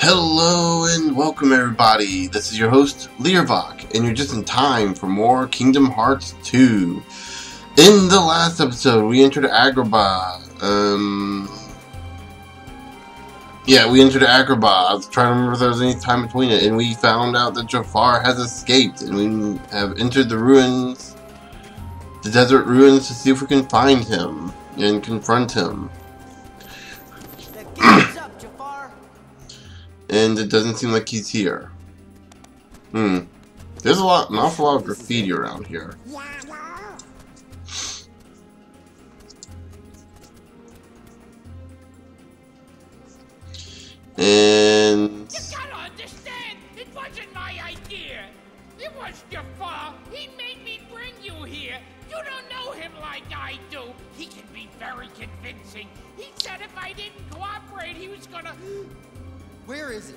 Hello and welcome everybody, this is your host Learvok, and you're just in time for more Kingdom Hearts 2. In the last episode we entered Agrabah. We entered Agrabah. I was trying to remember if there was any time between it, and we found out that Jafar has escaped, and we have entered the ruins, the desert ruins, to see if we can find him and confront him. And it doesn't seem like he's here. There's an awful lot of graffiti around here. And you gotta understand, it wasn't my idea. It was Jafar. He made me bring you here. You don't know him like I do. He can be very convincing. He said if I didn't cooperate, he was gonna... Where is it?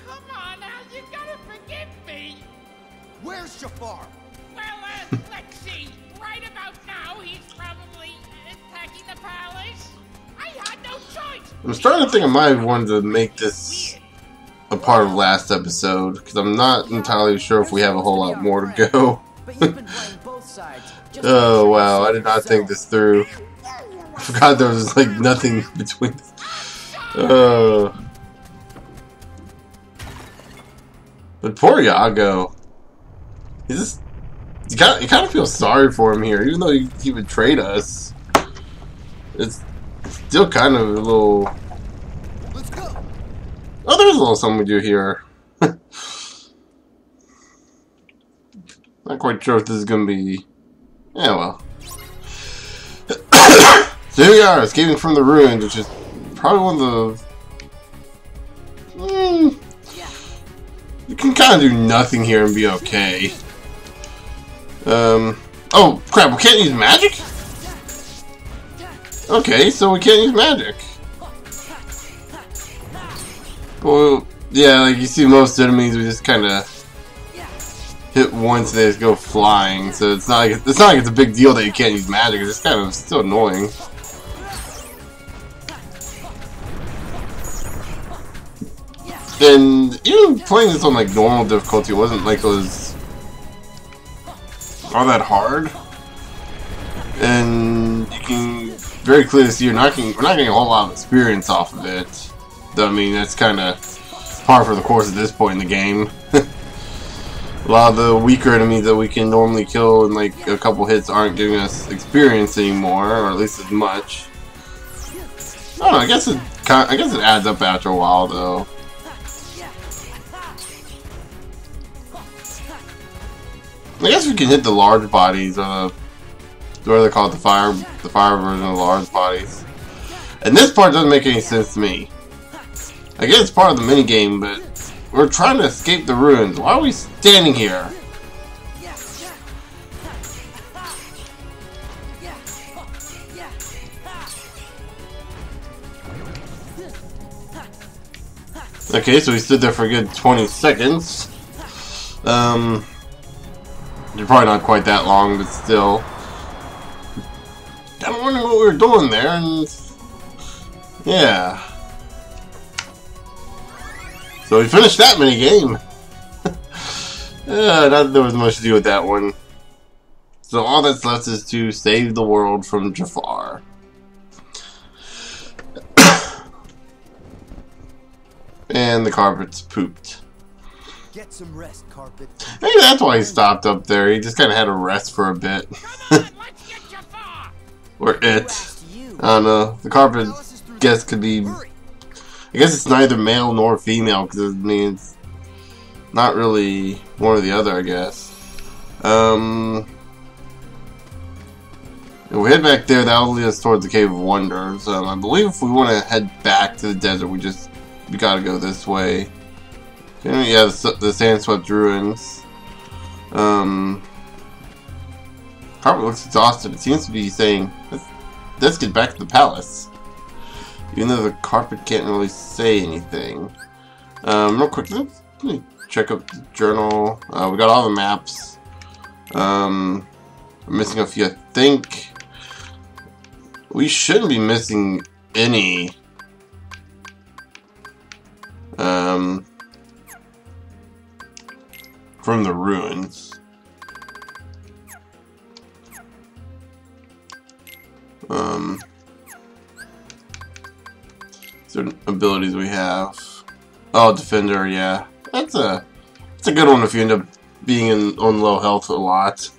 Come on now, you gotta forgive me. Where's Jafar? Well, let's see. Right about now, he's probably attacking the palace. I had no choice. I'm starting to think I might have wanted to make this a part of last episode, because I'm not entirely sure if we have a whole lot more to go. Oh wow, I did not think this through. I forgot there was like nothing between. But poor Iago, you kind of feel sorry for him here, even though he betrayed us. It's still kind of a little. Let's go. Oh, there's a little something we do here. Not quite sure if this is gonna be. Yeah, well. So here we are, escaping from the ruins, which is probably one of the. You can kind of do nothing here and be okay. Oh crap! We can't use magic. Okay, so we can't use magic. Well, yeah, like you see most enemies, we just kind of hit once, they just go flying. So it's not like it's a big deal that you can't use magic. It's just kind of still annoying. And even playing this on like normal difficulty, it wasn't like it was all that hard. And you can very clearly see we're not getting a whole lot of experience off of it. Though I mean that's kind of par for the course at this point in the game. A lot of the weaker enemies that we can normally kill in like a couple hits aren't giving us experience anymore, or at least as much. I don't know. I guess it adds up after a while though. I guess we can hit the large bodies, or what are they called, the fire version of the large bodies. And this part doesn't make any sense to me. I guess it's part of the minigame, but we're trying to escape the ruins. Why are we standing here? Okay, so we stood there for a good 20 seconds. You're probably not quite that long, but still. Kinda wondering what we were doing there, and yeah. So we finished that mini game. Not that there was much to do with that one. So all that's left is to save the world from Jafar. And the carpet's pooped. Get some rest, carpet. Maybe that's why he stopped up there. He just kind of had to rest for a bit. Or it. I don't know. The carpet, guess, could be. I guess it's neither male nor female, because it means not really one or the other, I guess. If we head back there, that'll lead us towards the Cave of Wonders. I believe if we want to head back to the desert, we gotta go this way. Yeah, the sand-swept ruins. Carpet looks exhausted. It seems to be saying, let's get back to the palace. Even though the carpet can't really say anything. Real quick, let me check up the journal. We got all the maps. We're missing a few, I think. We shouldn't be missing any from the ruins. Certain abilities we have. Oh, defender, yeah. That's a good one if you end up being on low health a lot.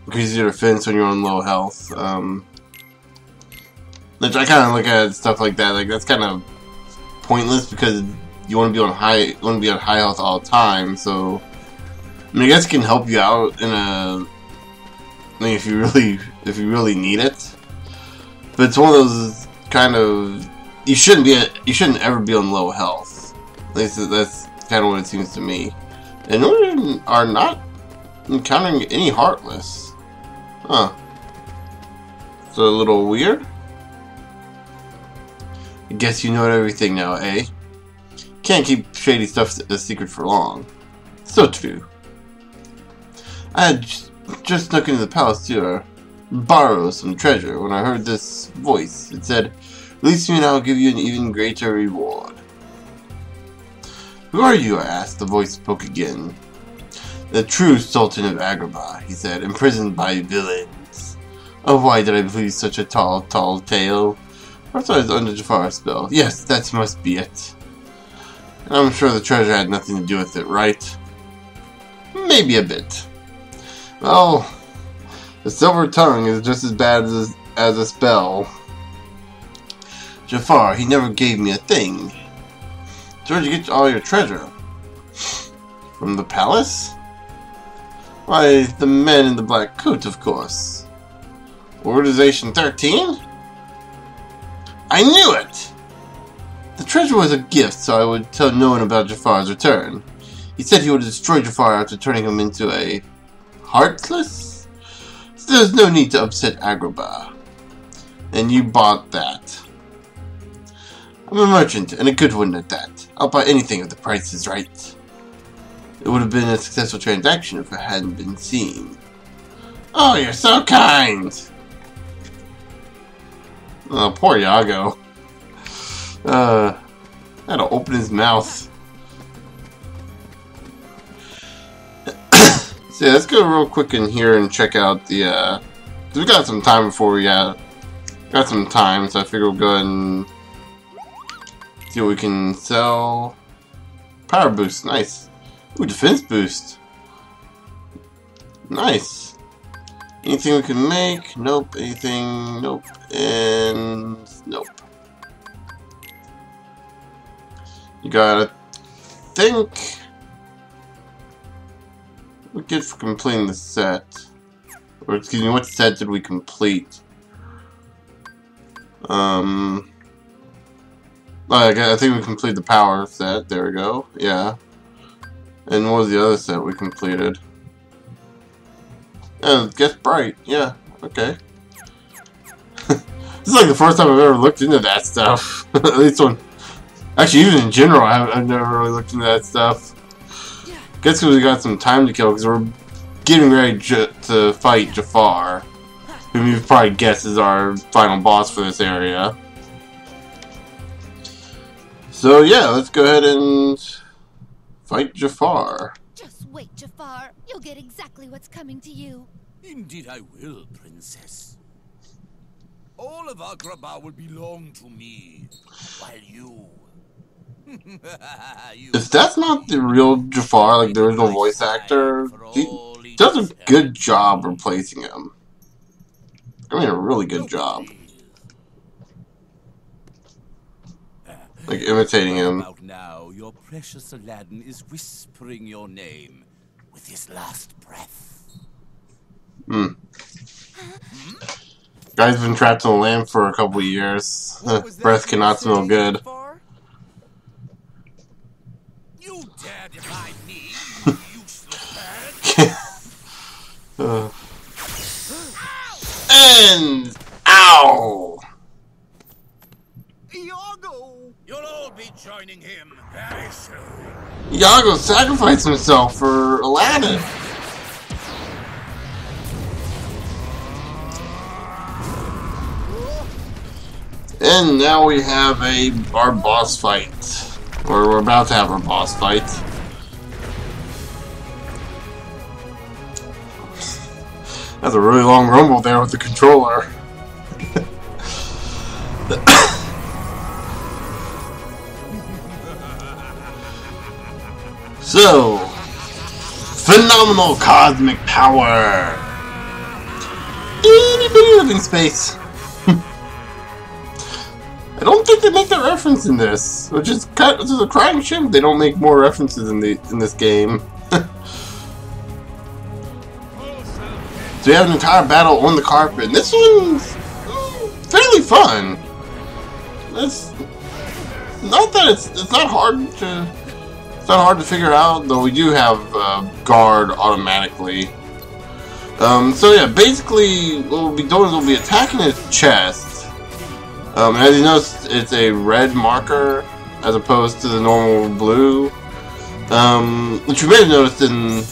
Increases your defense when you're on low health. Which I kind of look at stuff like that. Like that's kind of pointless because you want to be on high health all the time. So I mean, I guess it can help you out in a. I mean, if you really need it. But it's one of those kind of you shouldn't ever be on low health. At least that's kind of what it seems to me. And we are not encountering any Heartless. Huh. It's a little weird. I guess you know everything now, eh? Can't keep shady stuff a secret for long. So true. I had just snuck into the palace to borrow some treasure when I heard this voice. It said, "Release me and I'll give you an even greater reward." "Who are you?" I asked. The voice spoke again. "The true Sultan of Agrabah," he said, "imprisoned by villains." Oh, why did I believe such a tall tale? Perhaps I was under Jafar's spell. Yes, that must be it. And I'm sure the treasure had nothing to do with it, right? Maybe a bit. Well, the silver tongue is just as bad as a spell. Jafar, he never gave me a thing. So where'd you get all your treasure? From the palace? Why, the men in the black coat, of course. Organization 13? I knew it! The treasure was a gift, so I would tell no one about Jafar's return. He said he would destroy Jafar after turning him into a Heartless? So there's no need to upset Agrabah. And you bought that. I'm a merchant, and a good one at that. I'll buy anything if the price is right. It would have been a successful transaction if it hadn't been seen. Oh, you're so kind! Oh, poor Iago. Had to open his mouth. So yeah, let's go real quick in here and check out the, we got some time before we got some time, so I figure we'll go ahead and see what we can sell. Power boost, nice. Ooh, defense boost. Nice. Anything we can make? Nope. Anything? Nope. And nope. You gotta think. What we get for completing the set? Or excuse me, what set did we complete? I think we completed the power set. There we go. Yeah. And what was the other set we completed? Get bright. Yeah. Okay. This is like the first time I've ever looked into that stuff. At least when, actually, even in general, I've never really looked into that stuff. Guess because we got some time to kill, because we're getting ready to fight Jafar, whom you've probably guessed is our final boss for this area. So yeah, let's go ahead and fight Jafar. Just wait, Jafar. You'll get exactly what's coming to you. Indeed I will, Princess. All of Agrabah will belong to me, while you... If that's not the real Jafar, like the original voice actor, he does a good job replacing him. I mean, a really good job. Like, imitating him. Now, your precious Aladdin is whispering your name with his last breath. Guy's been trapped in a lamp for a couple of years. Breath cannot smell good. You dare defy me, you useless bird! And ow! Iago! You'll all be joining him very soon. Iago sacrificed himself for Aladdin. And now we have our boss fight. We're about to have our boss fight. That's a really long rumble there with the controller. So, phenomenal cosmic power. Itty bitty living space. I don't think they make that reference in this, which is a crying shame. They don't make more references in this game. So we have an entire battle on the carpet. And this one's fairly fun. It's not that it's not hard to figure out, though we do have guard automatically. So yeah, basically what we'll be doing is we'll be attacking his chest. As you notice, it's a red marker as opposed to the normal blue, which you may have noticed in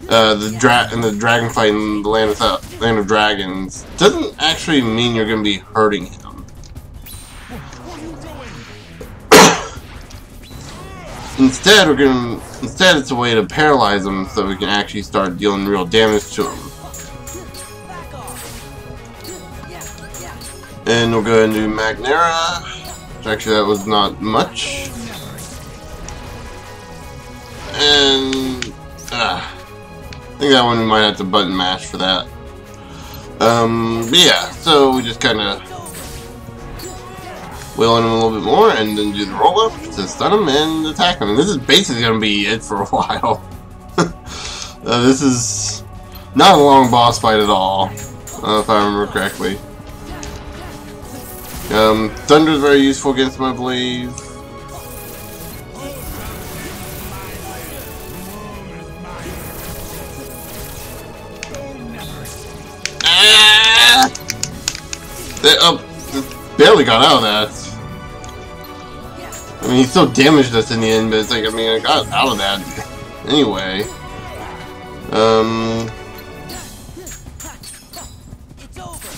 the dragon fight in the land of dragons. Doesn't actually mean you're going to be hurting him. Instead, it's a way to paralyze him so we can actually start dealing real damage to him. And we'll go ahead and do Magnera. Actually, that was not much. And I think that one we might have to button mash for that. But yeah, so we just kind of wheel him a little bit more, and then do the roll up to stun him and attack him. And this is basically going to be it for a while. This is not a long boss fight at all, if I remember correctly. Thunder is very useful against my Blaze. Ah! Barely got out of that. I mean, he still damaged us in the end, but it's like, I mean, I got out of that anyway. It's over.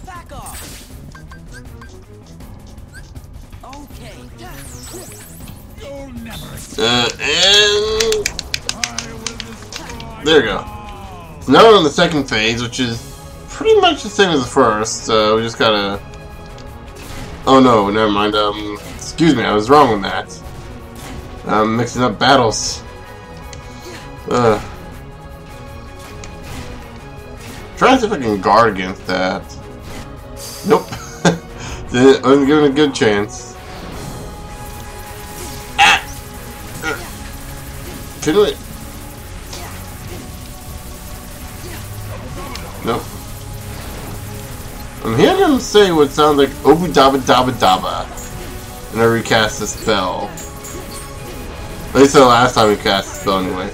Back off. Okay. And there we go. So now we're on the second phase, which is pretty much the same as the first. We just gotta. Oh no, never mind. Excuse me, I was wrong on that. I'm mixing up battles. Try to see if I can guard against that. Nope. I wasn't given a good chance. Ah! Can we? Nope. I'm hearing him say what sounds like Obu Daba Daba Daba. And I recast the spell. At least the last time we cast the spell anyway.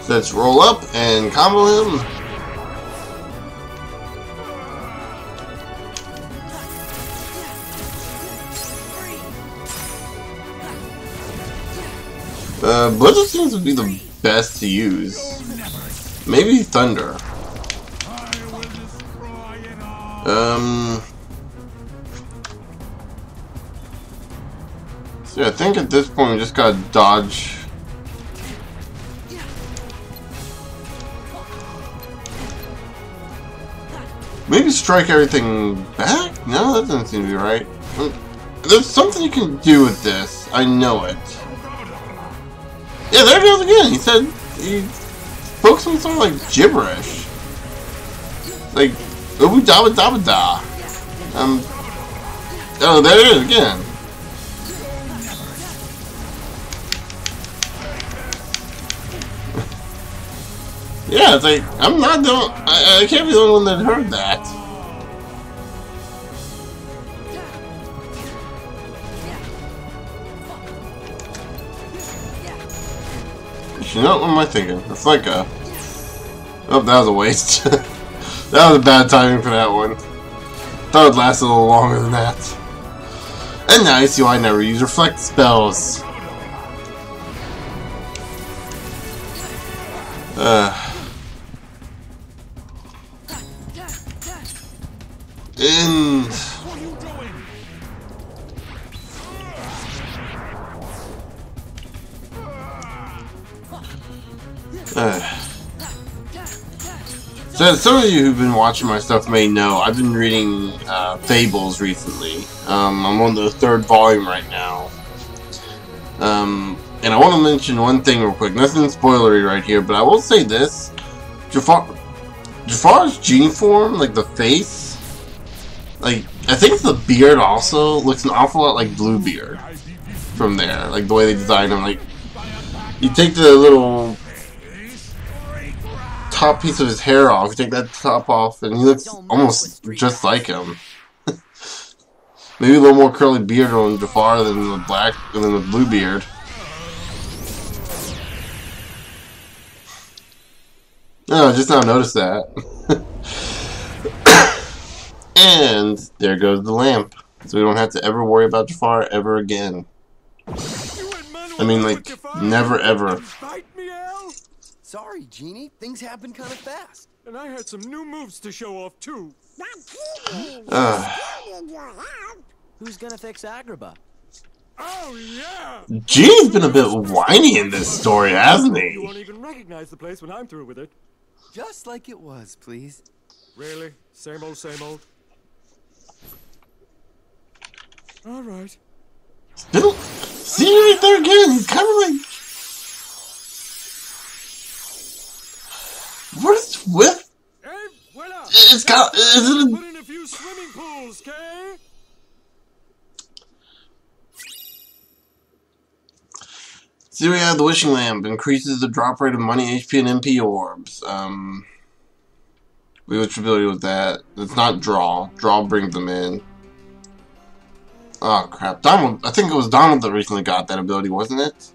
So let's roll up and combo him. Blizzard seems to be the best to use. Maybe Thunder. So yeah, I think at this point we just gotta dodge. Maybe strike everything back? No, that doesn't seem to be right. There's something you can do with this. I know it. Yeah, there it goes again. He said he spoke some sort of like gibberish. Like Ubu Daba Daba Da. Oh, there it is again. Yeah, it's like I'm not the I can't be the only one that heard that. You know, what am I thinking? It's like a... Oh, that was a waste. That was a bad timing for that one. Thought it would last a little longer than that. And now you see why I never use reflect spells. And What are you doing? So some of you who've been watching my stuff may know I've been reading Fables recently. I'm on the 3rd volume right now. And I want to mention one thing real quick. Nothing spoilery right here, but I will say this. Jafar's genie form, like the face, like I think the beard also looks an awful lot like Bluebeard from there. Like the way they designed him. Like you take the little top piece of his hair off, you take that top off, and he looks almost just like him. Maybe a little more curly beard on Jafar than the Bluebeard. No, I just now noticed that. And there goes the lamp. So we don't have to ever worry about Jafar ever again. I mean, like, never ever. Sorry, Genie. Things happen kind of fast. And I had some new moves to show off, too. Who's gonna fix Agrabah? Oh, yeah! Genie's been a bit whiny in this story, hasn't You he? won't even recognize the place when I'm through with it. Just like it was, please. Really? Same old, same old? All right. See right there again, he's kind of like... What is with... Hey, voila! It's got... Is it Put in a few swimming pools, okay? See, we have the Wishing Lamp. Increases the drop rate of money, HP, and MP orbs. Which ability was that? It's not draw. Draw brings them in. Oh, crap. Donald... I think it was Donald that recently got that ability, wasn't it?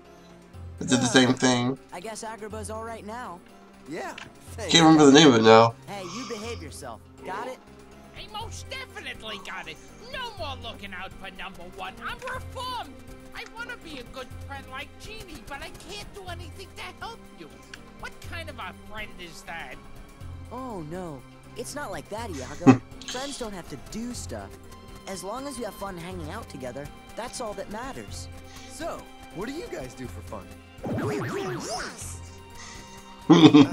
It did the same thing. I guess Agrabah's all right now. Yeah. Thanks. Can't remember the name of it now. Hey, you behave yourself. Got it? I most definitely got it. No more looking out for number 1. I'm reformed. I want to be a good friend like Genie, but I can't do anything to help you. What kind of a friend is that? Oh, no. It's not like that, Iago. Friends don't have to do stuff. As long as we have fun hanging out together, that's all that matters. So, what do you guys do for fun?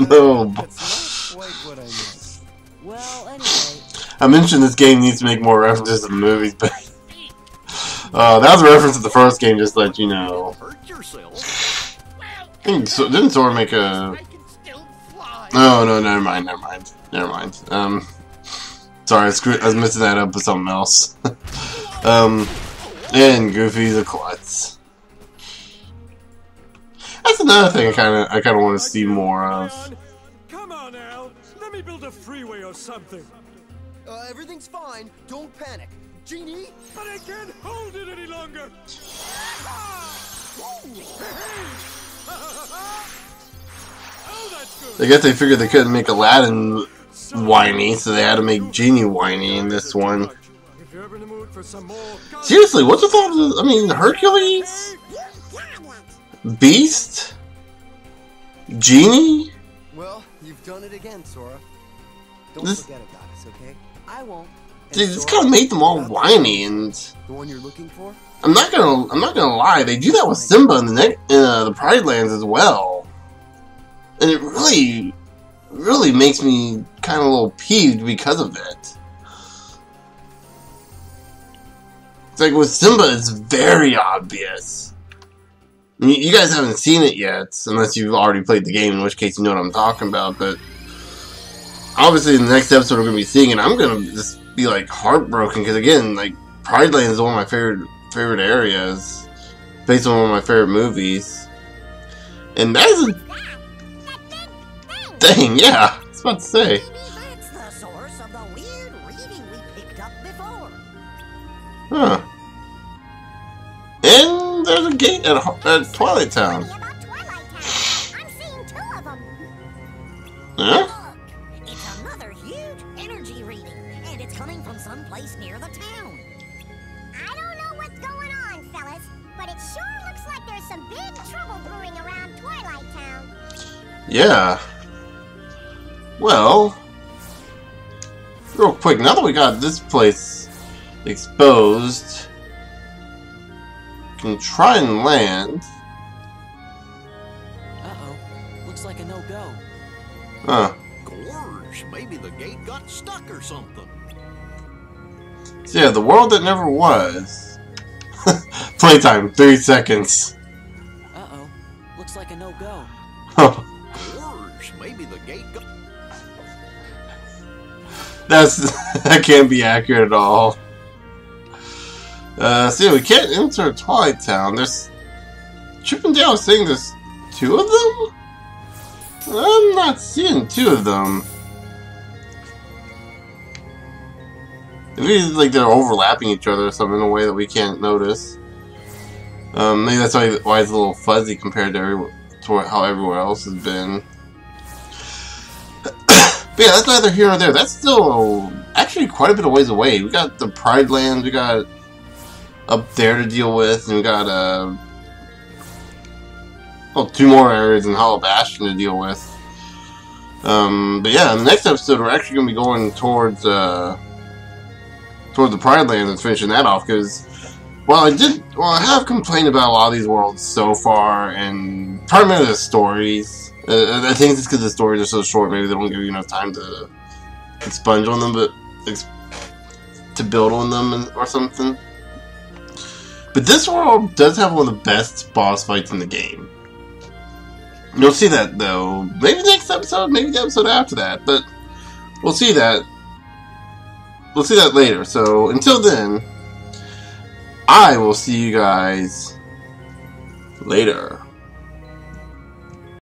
No. That's not quite what I meant. Well, anyway... I mentioned this game needs to make more references to the movies, but... that was a reference to the first game, just to let you know. Hurt yourself. Well, Didn't Sora make a... I can still fly. Oh, no, never mind. Sorry, I was mixing that up with something else. And Goofy's a klutz. That's another thing I kind of want to see more of. Come on, Al. Let me build a freeway or something. Everything's fine. Don't panic. Genie? But I can't hold it any longer. Oh, that's good. I guess they figured they couldn't make Aladdin whiny, so they had to make Genie whiny in this one. If you're ever in the mood for some more... Seriously, what's with all the... I mean, Hercules? Beast? Genie? Well, you've done it again, Sora. Don't This- forget it, Goddess, okay? I won't. Dude, this kind of made them all whiny, and The one you're looking for? I'm not gonna lie, they do that with Simba in the Pride Lands as well, and it really makes me kind of a little peeved because of it. It's like with Simba, it's very obvious. I mean, you guys haven't seen it yet, unless you've already played the game, in which case you know what I'm talking about, but obviously in the next episode we're going to be seeing it, I'm going to just be like heartbroken, because again, like, Pride Land is one of my favorite areas, based on one of my favorite movies, and that is a thing, yeah, I was about to say. Maybe that's the source of the weird reading we picked up before. Huh. And there's a gate at Twilight Town. Funny about Twilight Town. I'm seeing 2 of them. Huh? Look, it's another huge energy reading, and it's coming from someplace near the town. I don't know what's going on, fellas, but it sure looks like there's some big trouble brewing around Twilight Town. Yeah. Well, real quick, now that we got this place exposed, we can try and land. Uh-oh. Looks like a no-go. Huh. Gorge, maybe the gate got stuck or something. So yeah, the world that never was. Playtime, 3 seconds. Uh-oh. Looks like a no-go. Gorge, maybe the gate got... That can't be accurate at all. So yeah, we can't enter Twilight Town. There's... Chip and Dale was saying there's 2 of them? I'm not seeing 2 of them. Maybe like they're overlapping each other or something in a way that we can't notice. Maybe that's why it's a little fuzzy compared to how everywhere else has been. But yeah, that's neither here nor there. That's still actually quite a bit of ways away. We got the Pride Lands, we got up there to deal with, and we got 2 more areas in Hollow Bastion to deal with. But yeah, in the next episode, we're actually going to be going towards the Pride Lands and finishing that off, because I have complained about a lot of these worlds so far, and primarily the stories. I think it's because the stories are so short, maybe they don't give you enough time to expunge on them, but to build on them or something. But this world does have one of the best boss fights in the game. You'll see that, though. Maybe next episode, maybe the episode after that, but we'll see that. We'll see that later. So, until then, I will see you guys later.